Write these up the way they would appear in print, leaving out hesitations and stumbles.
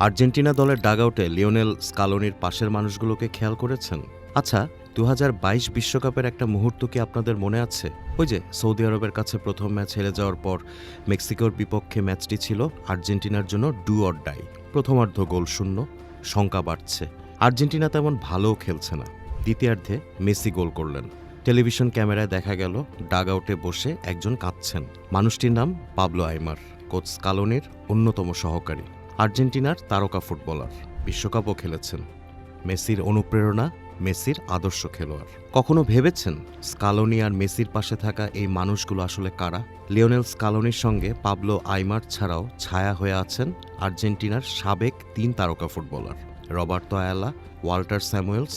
Argentina দলের ডাগআউটে Lionel স্কালোনির পাশের মানুষগুলোকে খেয়াল করেছেন? আচ্ছা, ২০২২ বিশ্বকাপের একটা মুহূর্ত কি আপনাদের মনে আছে? ওই যে সৌদি আরবের কাছে প্রথম ম্যাচ হেরে যাওয়ার পর মেক্সিকোর বিপক্ষে ম্যাচটি ছিল আর্জেন্টিনার জন্য ডু অর ডাই। প্রথমার্ধ গোল শূন্য, শঙ্কা বাড়ছে। আর্জেন্টিনা তেমন ভালোও খেলছে না। দ্বিতীয়ার্ধে মেসি গোল করলেন। টেলিভিশন ক্যামেরায় দেখা গেল ডাগআউটে বসে একজন কাঁদছেন। মানুষটির নাম পাবলো আইমার, কোচ স্কালোনির অন্যতম সহকারী, আর্জেন্টিনার তারকা ফুটবলার, বিশ্বকাপও খেলেছেন। মেসির অনুপ্রেরণা, মেসির আদর্শ খেলোয়াড়। কখনো ভেবেছেন স্কালোনি আর মেসির পাশে থাকা এই মানুষগুলো আসলে কারা? লিওনেল স্কালোনির সঙ্গে পাবলো আইমার ছাড়াও ছায়া হয়ে আছেন আর্জেন্টিনার সাবেক ৩ তারকা footballer, Roberto Ayala, Walter Samuels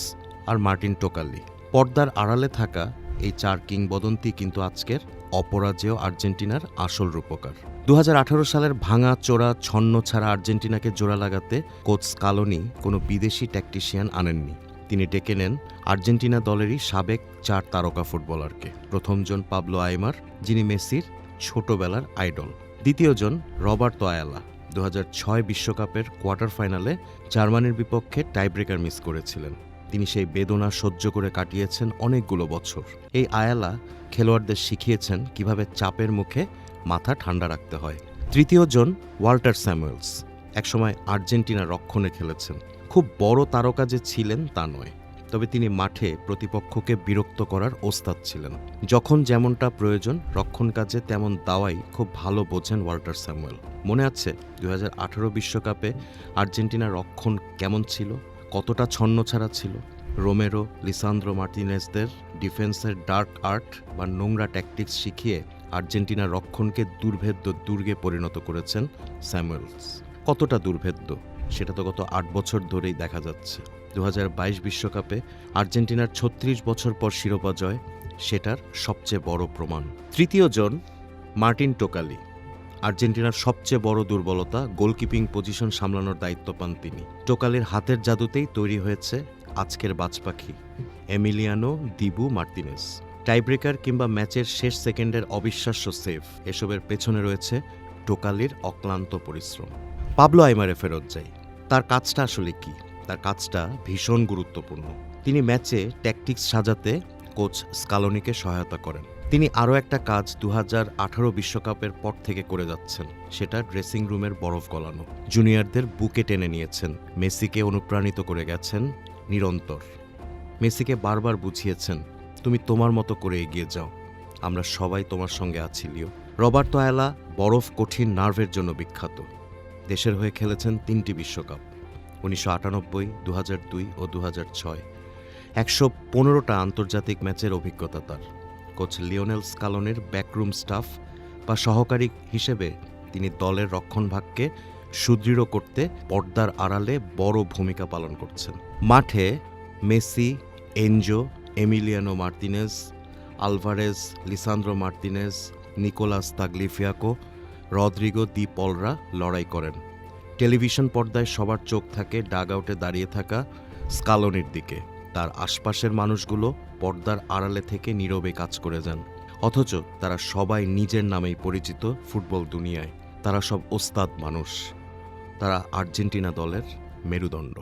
আর মার্টিন টোকাল্লি। পর্দার আড়ালে থাকা এই ৪ কিংবদন্তি কিন্তু আজকের অপরাজেয় আর্জেন্টিনার আসল রূপকার। ২০১৮ সালের ভাঙা চোরা ছন্ন ছাড়া আর্জেন্টিনাকে জোড়া লাগাতে কোচ স্কালোনি কোনো বিদেশি ট্যাকটিশিয়ান আনেননি। তিনি ডেকে নেন আর্জেন্টিনা দলেরই সাবেক ৪ তারকা ফুটবলারকে। প্রথমজন পাবলো আইমার, যিনি মেসির ছোটবেলার আইডল। দ্বিতীয়জন রবার্তো আয়ালা, ২০০৬ বিশ্বকাপের কোয়ার্টার ফাইনালে জার্মানির বিপক্ষে টাইব্রেকার মিস করেছিলেন। তিনি সেই বেদনা সহ্য করে কাটিয়েছেন অনেকগুলো বছর। এই আয়ালা খেলোয়াড়দের শিখিয়েছেন কিভাবে চাপের মুখে মাথা ঠান্ডা রাখতে হয়। তৃতীয়জন ওয়াল্টার স্যামুয়েলস, একসময় আর্জেন্টিনা রক্ষণে খেলেছেন। খুব বড় তারকা যে ছিলেন তা নয়, তবে তিনি মাঠে প্রতিপক্ষকে বিরক্ত করার ওস্তাদ ছিলেন। যখন যেমনটা প্রয়োজন রক্ষণ কাজে তেমন দাওয়াই খুব ভালো বোঝেন ওয়াল্টার স্যামুয়েল। মনে আছে ২০১৮ বিশ্বকাপে আর্জেন্টিনা রক্ষণ কেমন ছিল, কতটা ছন্নছাড়া ছিল? রোমেরো, লিসান্দ্রো মার্টিনেজদের ডিফেন্সের ডার্ক আর্ট বা নোংরা ট্যাকটিক্স শিখিয়ে আর্জেন্টিনার রক্ষণকে দুর্ভেদ্য দুর্গে পরিণত করেছেন স্যামুয়েলস। কতটা দুর্ভেদ্য সেটা তো গত ৮ বছর ধরেই দেখা যাচ্ছে। ২০২২ বিশ্বকাপে আর্জেন্টিনার ৩৬ বছর পর শিরোপা জয়, সেটার সবচেয়ে বড় প্রমাণ। তৃতীয়জন মার্টিন টোকালি। আর্জেন্টিনার সবচেয়ে বড় দুর্বলতা গোলকিপিং পজিশন সামলানোর দায়িত্ব পান তিনি। টোকালির হাতের জাদুতেই তৈরি হয়েছে আজকের বাজপাখি এমিলিয়ানো দিবু মার্তিনেজ। টাইব্রেকার কিংবা ম্যাচের শেষ সেকেন্ডের অবিশ্বাস্য সেভ, এসবের পেছনে রয়েছে টোকালির অক্লান্ত পরিশ্রম। পাবলো আইমারে ফেরত যাই। তার কাজটা আসলে কি? তার কাজটা ভীষণ গুরুত্বপূর্ণ। তিনি ম্যাচে ট্যাকটিক্স সাজাতে কোচ স্কালোনিকে সহায়তা করেন। তিনি আরও একটা কাজ ২০১৮ বিশ্বকাপের পর থেকে করে যাচ্ছেন, সেটা ড্রেসিং রুমের বরফ গলানো। জুনিয়রদের বুকে টেনে নিয়েছেন, মেসিকে অনুপ্রাণিত করে গেছেন নিরন্তর। মেসিকে বারবার বুঝিয়েছেন, তুমি তোমার মতো করে এগিয়ে যাও, আমরা সবাই তোমার সঙ্গে আছি লিও। রবার্তো আয়ালা বরফ কঠিন নার্ভের জন্য বিখ্যাত। দেশের হয়ে খেলেছেন ৩টি বিশ্বকাপ, ১৯৯৮, ২০০২ ও ২০০৬। ১১৫টা আন্তর্জাতিক ম্যাচের অভিজ্ঞতা তার। কোচ লিওনেল স্কালোনির ব্যাকরুম স্টাফ বা সহকারী হিসেবে তিনি দলের রক্ষণভাগকে সুদৃঢ় করতে পর্দার আড়ালে বড় ভূমিকা পালন করছেন। মাঠে Messi, Enzo, Emiliano Martinez, Alvarez, Lisandro Martinez, Nicolas Tagliafico, Rodrigo De পলরা লড়াই করেন। টেলিভিশন পর্দায় সবার চোখ থাকে ডাগআউটে দাঁড়িয়ে থাকা স্কালোনির দিকে। তার আশপাশের মানুষগুলো পর্দার আড়ালে থেকে নীরবে কাজ করে যান, অথচ তারা সবাই নিজের নামেই পরিচিত ফুটবল দুনিয়ায়। তারা সব ওস্তাদ মানুষ, তারা আর্জেন্টিনা দলের মেরুদণ্ড।